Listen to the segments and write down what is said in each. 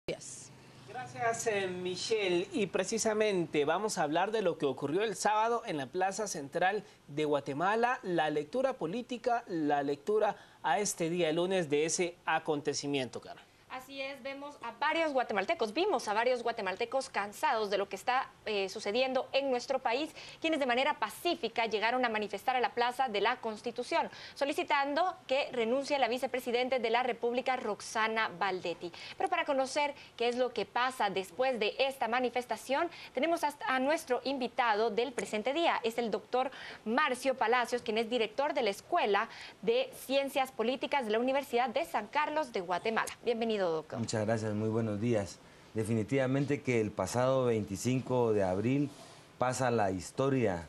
Yes. Gracias, Michelle. Y precisamente vamos a hablar de lo que ocurrió el sábado en la Plaza Central de Guatemala, la lectura política, la lectura a este día, el lunes, de ese acontecimiento, Cara. Así es, vimos a varios guatemaltecos cansados de lo que está sucediendo en nuestro país, quienes de manera pacífica llegaron a manifestar a la Plaza de la Constitución, solicitando que renuncie la vicepresidenta de la República, Roxana Baldetti. Pero para conocer qué es lo que pasa después de esta manifestación, tenemos a nuestro invitado del presente día, es el doctor Marcio Palacios, quien es director de la Escuela de Ciencias Políticas de la Universidad de San Carlos de Guatemala. Bienvenido, doctor. Muchas gracias, muy buenos días. Definitivamente que el pasado 25 de abril pasa la historia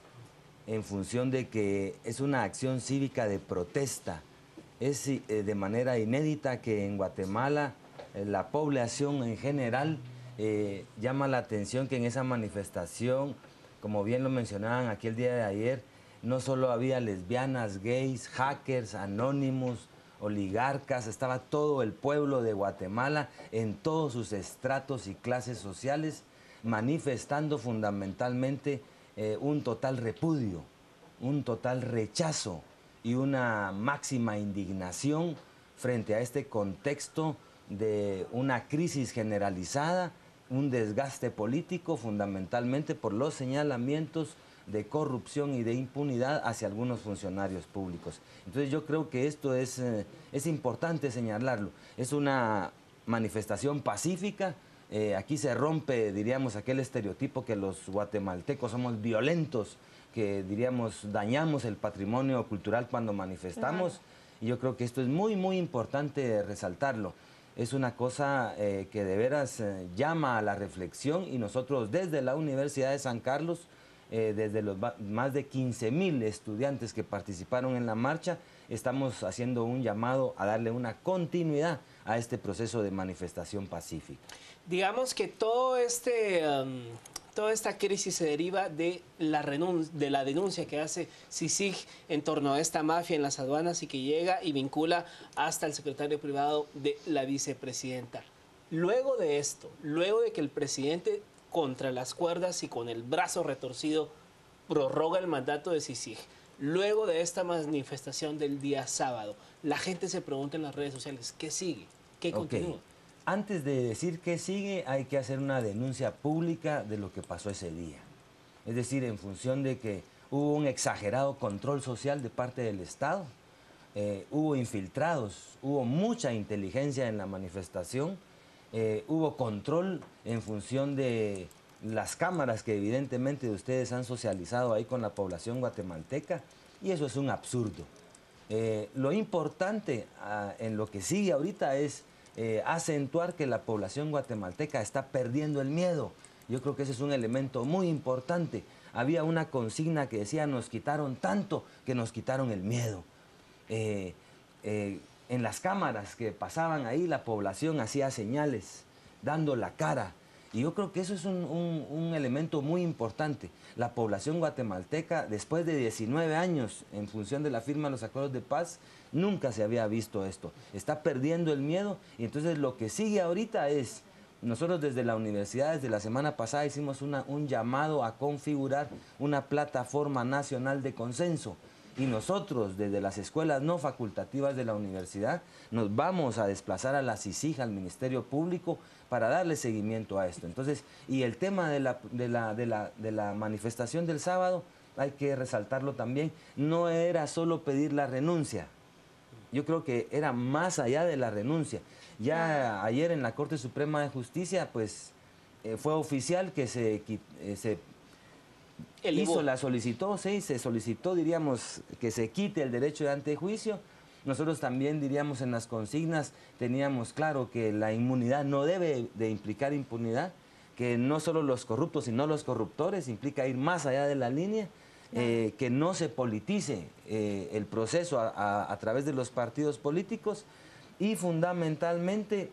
en función de que es una acción cívica de protesta. Es de manera inédita que en Guatemala la población en general llama la atención que en esa manifestación, como bien lo mencionaban aquí el día de ayer, no solo había lesbianas, gays, hackers, anónimos, oligarcas, estaba todo el pueblo de Guatemala en todos sus estratos y clases sociales manifestando fundamentalmente un total repudio, un total rechazo y una máxima indignación frente a este contexto de una crisis generalizada, un desgaste político fundamentalmente por los señalamientos de corrupción y de impunidad hacia algunos funcionarios públicos. Entonces yo creo que esto es importante señalarlo. Es una manifestación pacífica. Aquí se rompe, diríamos, aquel estereotipo que los guatemaltecos somos violentos, que diríamos dañamos el patrimonio cultural cuando manifestamos. Y yo creo que esto es muy, muy importante resaltarlo. Es una cosa que de veras llama a la reflexión y nosotros desde la Universidad de San Carlos, desde los más de 15.000 estudiantes que participaron en la marcha, estamos haciendo un llamado a darle una continuidad a este proceso de manifestación pacífica. Digamos que toda esta crisis se deriva de la denuncia que hace CICIG en torno a esta mafia en las aduanas y que llega y vincula hasta el secretario privado de la vicepresidenta. Luego de esto, luego de que el presidente contra las cuerdas y con el brazo retorcido prorroga el mandato de CICIG, luego de esta manifestación del día sábado, la gente se pregunta en las redes sociales, ¿qué sigue? ¿Qué continúa? Antes de decir qué sigue, hay que hacer una denuncia pública de lo que pasó ese día. Es decir, en función de que hubo un exagerado control social de parte del Estado, hubo infiltrados, hubo mucha inteligencia en la manifestación, hubo control en función de las cámaras que evidentemente ustedes han socializado ahí con la población guatemalteca, y eso es un absurdo. Lo importante en lo que sigue ahorita es acentuar que la población guatemalteca está perdiendo el miedo. Yo creo que ese es un elemento muy importante. Había una consigna que decía, nos quitaron tanto que nos quitaron el miedo. En las cámaras que pasaban ahí, la población hacía señales, dando la cara. Y yo creo que eso es un elemento muy importante. La población guatemalteca, después de 19 años, en función de la firma de los acuerdos de paz, nunca se había visto esto. Está perdiendo el miedo y entonces lo que sigue ahorita es, nosotros desde la universidad, desde la semana pasada, hicimos un llamado a configurar una plataforma nacional de consenso. Y nosotros, desde las escuelas no facultativas de la universidad, nos vamos a desplazar a la CICIG, al Ministerio Público, para darle seguimiento a esto. Entonces, y el tema de la manifestación del sábado, hay que resaltarlo también, no era solo pedir la renuncia. Yo creo que era más allá de la renuncia. Ya ayer en la Corte Suprema de Justicia, pues, fue oficial que se solicitó, diríamos, que se quite el derecho de antejuicio. Nosotros también, diríamos, en las consignas teníamos claro que la inmunidad no debe de implicar impunidad, que no solo los corruptos, sino los corruptores, implica ir más allá de la línea, que no se politice el proceso a través de los partidos políticos y fundamentalmente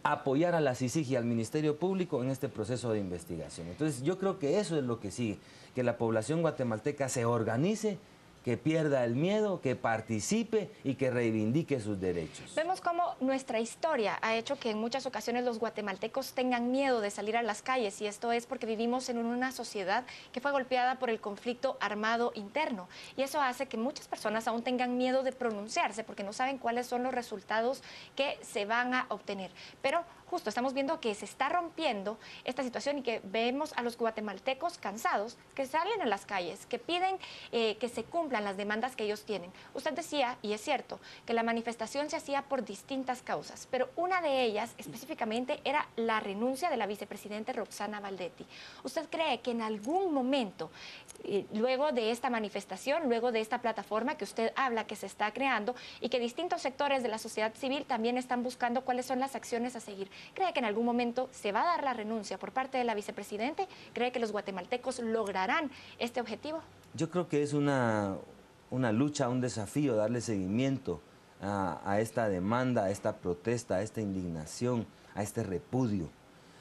apoyar a la CICIG y al Ministerio Público en este proceso de investigación. Entonces yo creo que eso es lo que sigue, que la población guatemalteca se organice que pierda el miedo, que participe y que reivindique sus derechos. Vemos cómo nuestra historia ha hecho que en muchas ocasiones los guatemaltecos tengan miedo de salir a las calles, y esto es porque vivimos en una sociedad que fue golpeada por el conflicto armado interno, y eso hace que muchas personas aún tengan miedo de pronunciarse porque no saben cuáles son los resultados que se van a obtener. Pero justo estamos viendo que se está rompiendo esta situación y que vemos a los guatemaltecos cansados que salen a las calles, que piden que se cumplan las demandas que ellos tienen. Usted decía, y es cierto, que la manifestación se hacía por distintas causas, pero una de ellas específicamente era la renuncia de la vicepresidenta Roxana Valdetti. ¿Usted cree que en algún momento, luego de esta manifestación, luego de esta plataforma que usted habla que se está creando y que distintos sectores de la sociedad civil también están buscando cuáles son las acciones a seguir, cree que en algún momento se va a dar la renuncia por parte de la vicepresidenta? ¿Cree que los guatemaltecos lograrán este objetivo? Yo creo que es una lucha, un desafío darle seguimiento a esta demanda, a esta protesta, a esta indignación, a este repudio.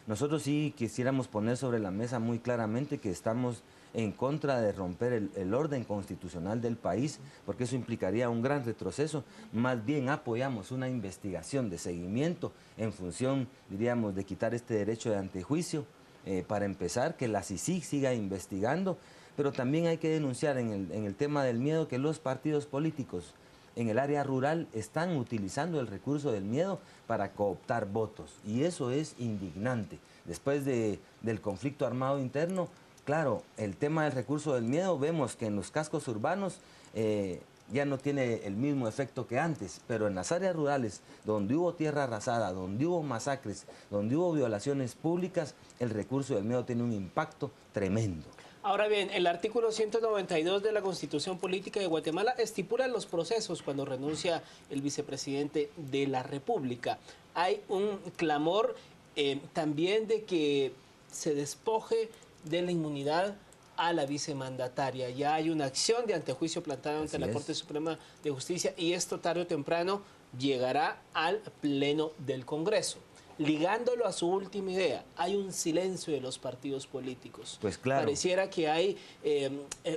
Nosotros sí quisiéramos poner sobre la mesa muy claramente que estamos en contra de romper el orden constitucional del país, porque eso implicaría un gran retroceso. Más bien apoyamos una investigación de seguimiento en función, diríamos, de quitar este derecho de antejuicio, para empezar, que la CICIG siga investigando, pero también hay que denunciar en el tema del miedo que los partidos políticos en el área rural están utilizando el recurso del miedo para cooptar votos, y eso es indignante. Después del conflicto armado interno, claro, el tema del recurso del miedo, vemos que en los cascos urbanos ya no tiene el mismo efecto que antes, pero en las áreas rurales, donde hubo tierra arrasada, donde hubo masacres, donde hubo violaciones públicas, el recurso del miedo tiene un impacto tremendo. Ahora bien, el artículo 192 de la Constitución Política de Guatemala estipula los procesos cuando renuncia el vicepresidente de la República. Hay un clamor también de que se despoje de la inmunidad a la vicemandataria. Ya hay una acción de antejuicio plantada ante la Corte Suprema de Justicia, y esto tarde o temprano llegará al Pleno del Congreso. Ligándolo a su última idea, hay un silencio de los partidos políticos. Pues claro. Pareciera que hay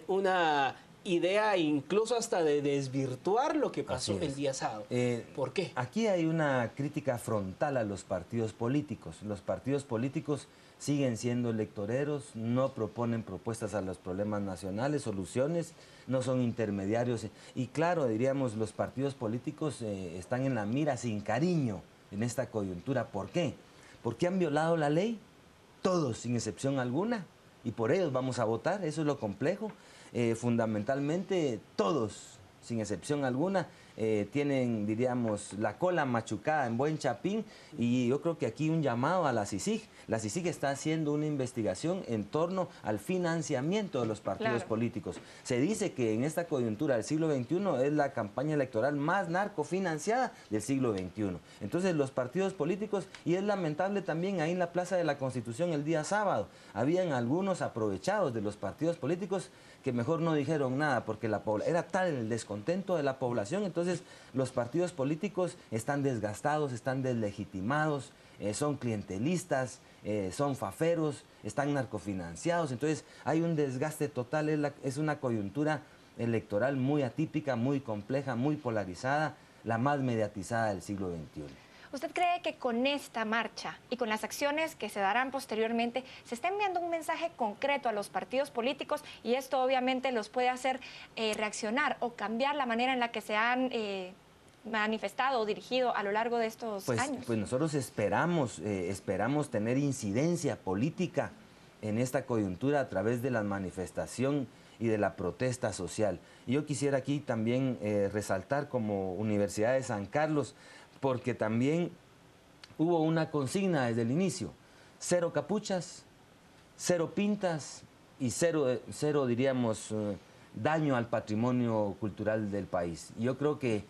una idea incluso hasta de desvirtuar lo que pasó el día sábado. ¿Por qué? Aquí hay una crítica frontal a los partidos políticos. Los partidos políticos siguen siendo electoreros, no proponen propuestas a los problemas nacionales, soluciones, no son intermediarios. Y claro, diríamos, los partidos políticos están en la mira sin cariño en esta coyuntura. ¿Por qué? Porque han violado la ley, todos, sin excepción alguna, y por ellos vamos a votar. Eso es lo complejo. Fundamentalmente, todos, sin excepción alguna, tienen, diríamos, la cola machucada en buen chapín, y yo creo que aquí un llamado a la CICIG. La CICIG está haciendo una investigación en torno al financiamiento de los partidos políticos. Se dice que en esta coyuntura del siglo XXI es la campaña electoral más narcofinanciada del siglo XXI. Entonces los partidos políticos, y es lamentable también ahí en la Plaza de la Constitución el día sábado, habían algunos aprovechados de los partidos políticos que mejor no dijeron nada, porque era tal el descontento de la población. Entonces los partidos políticos están desgastados, están deslegitimados, son clientelistas, son faferos, están narcofinanciados. Entonces hay un desgaste total, es una coyuntura electoral muy atípica, muy compleja, muy polarizada, la más mediatizada del siglo XXI. ¿Usted cree que con esta marcha y con las acciones que se darán posteriormente se está enviando un mensaje concreto a los partidos políticos, y esto obviamente los puede hacer reaccionar o cambiar la manera en la que se han manifestado o dirigido a lo largo de estos años? Pues nosotros esperamos tener incidencia política en esta coyuntura a través de la manifestación y de la protesta social. Y yo quisiera aquí también resaltar como Universidad de San Carlos, porque también hubo una consigna desde el inicio: 0 capuchas, 0 pintas y cero diríamos, daño al patrimonio cultural del país. Yo creo que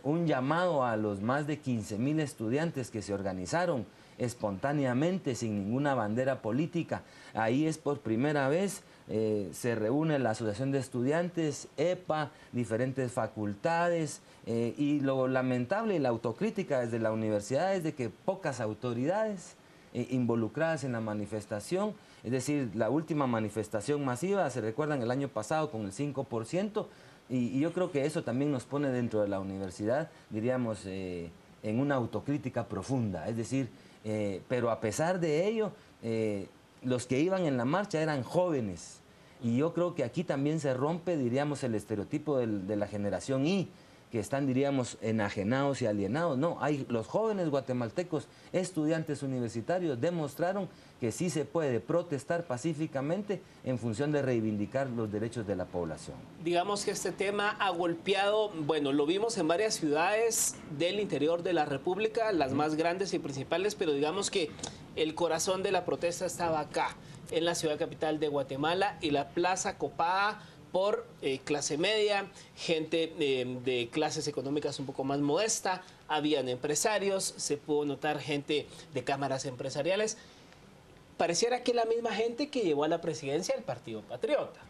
un llamado a los más de 15.000 estudiantes que se organizaron espontáneamente, sin ninguna bandera política. Ahí es por primera vez, se reúne la Asociación de Estudiantes, EPA, diferentes facultades, y lo lamentable y la autocrítica desde la universidad es de que pocas autoridades involucradas en la manifestación. Es decir, la última manifestación masiva, se recuerdan el año pasado con el 5%, Y yo creo que eso también nos pone dentro de la universidad, diríamos, en una autocrítica profunda. Es decir, pero a pesar de ello, los que iban en la marcha eran jóvenes. Y yo creo que aquí también se rompe, diríamos, el estereotipo de la generación Y, que están, diríamos, enajenados y alienados. No, los jóvenes guatemaltecos, estudiantes universitarios, demostraron que sí se puede protestar pacíficamente en función de reivindicar los derechos de la población. Digamos que este tema ha golpeado, bueno, lo vimos en varias ciudades del interior de la República, las más grandes y principales, pero digamos que el corazón de la protesta estaba acá, en la ciudad capital de Guatemala, y la plaza copada por clase media, gente de clases económicas un poco más modesta, habían empresarios, se pudo notar gente de cámaras empresariales. Pareciera que la misma gente que llevó a la presidencia el Partido Patriota.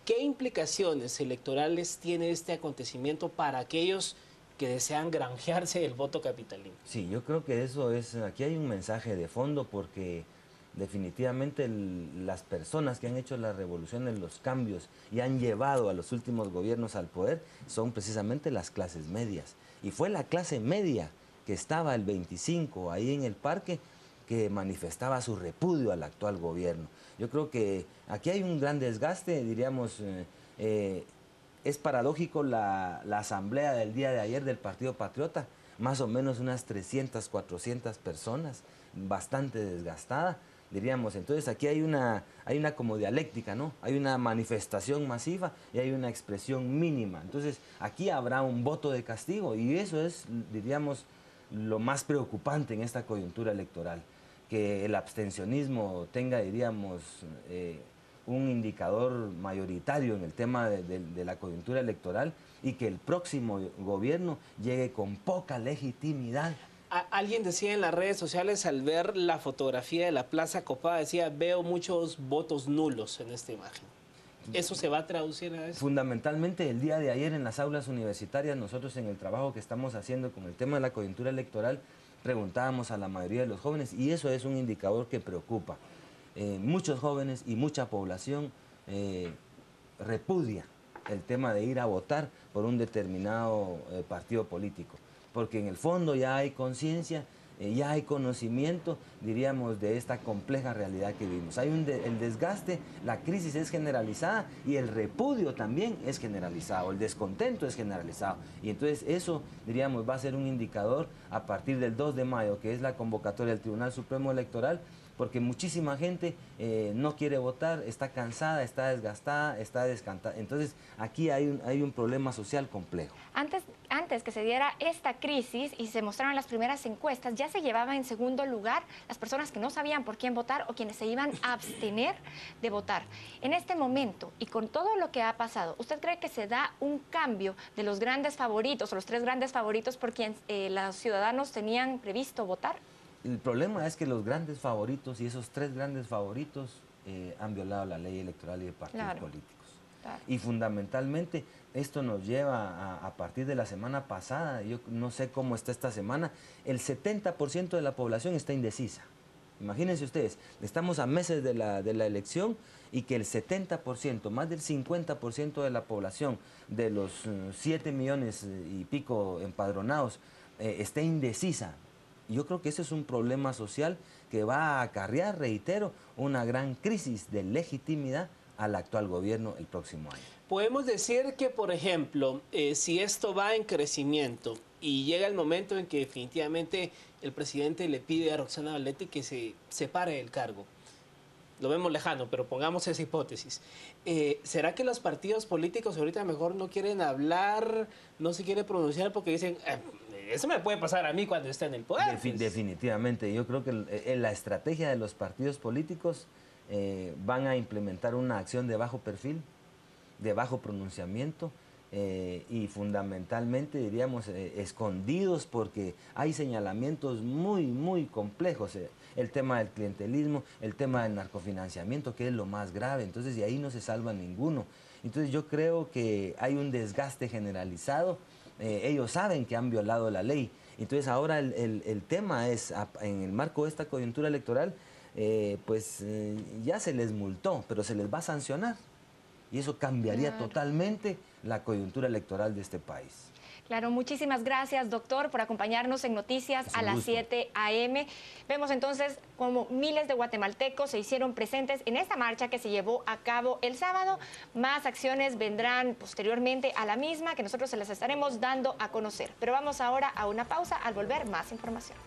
¿Qué implicaciones electorales tiene este acontecimiento para aquellos que desean granjearse el voto capitalino? Sí, yo creo que eso es, aquí hay un mensaje de fondo porque definitivamente las personas que han hecho las revoluciones, los cambios y han llevado a los últimos gobiernos al poder son precisamente las clases medias. Y fue la clase media que estaba el 25 ahí en el parque que manifestaba su repudio al actual gobierno. Yo creo que aquí hay un gran desgaste, diríamos, es paradójico la asamblea del día de ayer del Partido Patriota, más o menos unas 300, 400 personas, bastante desgastada, diríamos. Entonces aquí hay una como dialéctica, ¿no? Hay una manifestación masiva y hay una expresión mínima. Entonces aquí habrá un voto de castigo y eso es, diríamos, lo más preocupante en esta coyuntura electoral. Que el abstencionismo tenga, diríamos, un indicador mayoritario en el tema de la coyuntura electoral y que el próximo gobierno llegue con poca legitimidad. Alguien decía en las redes sociales al ver la fotografía de la Plaza Copada, decía, veo muchos votos nulos en esta imagen. ¿Eso se va a traducir a eso? Fundamentalmente el día de ayer en las aulas universitarias, nosotros en el trabajo que estamos haciendo con el tema de la coyuntura electoral, preguntábamos a la mayoría de los jóvenes y eso es un indicador que preocupa. Muchos jóvenes y mucha población repudia el tema de ir a votar por un determinado partido político, porque en el fondo ya hay conciencia, ya hay conocimiento, diríamos, de esta compleja realidad que vivimos. Hay el desgaste, la crisis es generalizada y el repudio también es generalizado, el descontento es generalizado. Y entonces eso, diríamos, va a ser un indicador a partir del 2 de mayo, que es la convocatoria del Tribunal Supremo Electoral, porque muchísima gente no quiere votar, está cansada, está desgastada, está descantada. Entonces, aquí hay un problema social complejo. Antes que se diera esta crisis y se mostraron las primeras encuestas, ya se llevaba en segundo lugar las personas que no sabían por quién votar o quienes se iban a abstener de votar. En este momento, y con todo lo que ha pasado, ¿usted cree que se da un cambio de los grandes favoritos o los tres grandes favoritos por quien los ciudadanos tenían previsto votar? El problema es que los grandes favoritos y esos tres grandes favoritos han violado la ley electoral y de partidos políticos. Claro. Y fundamentalmente esto nos lleva a partir de la semana pasada, yo no sé cómo está esta semana, el 70% de la población está indecisa. Imagínense ustedes, estamos a meses de la elección y que el 70%, más del 50% de la población, de los 7 millones y pico empadronados, esté indecisa. Yo creo que ese es un problema social que va a acarrear, reitero, una gran crisis de legitimidad al actual gobierno el próximo año. Podemos decir que, por ejemplo, si esto va en crecimiento y llega el momento en que definitivamente el presidente le pide a Roxana Valdetti que se separe del cargo, lo vemos lejano, pero pongamos esa hipótesis. ¿Será que los partidos políticos ahorita mejor no quieren hablar, no se quieren pronunciar porque dicen, eso me puede pasar a mí cuando esté en el poder? Definitivamente, yo creo que la estrategia de los partidos políticos van a implementar una acción de bajo perfil, de bajo pronunciamiento, y fundamentalmente, diríamos, escondidos porque hay señalamientos muy complejos. El tema del clientelismo, el tema del narcofinanciamiento, que es lo más grave. Entonces, de ahí no se salva ninguno. Entonces, yo creo que hay un desgaste generalizado. Ellos saben que han violado la ley. Entonces, ahora el tema es, en el marco de esta coyuntura electoral, ya se les multó, pero se les va a sancionar. Y eso cambiaría totalmente la coyuntura electoral de este país. Claro, muchísimas gracias, doctor, por acompañarnos en Noticias a las 7 a.m. Vemos entonces cómo miles de guatemaltecos se hicieron presentes en esta marcha que se llevó a cabo el sábado. Más acciones vendrán posteriormente a la misma, que nosotros se las estaremos dando a conocer. Pero vamos ahora a una pausa. Al volver, más información.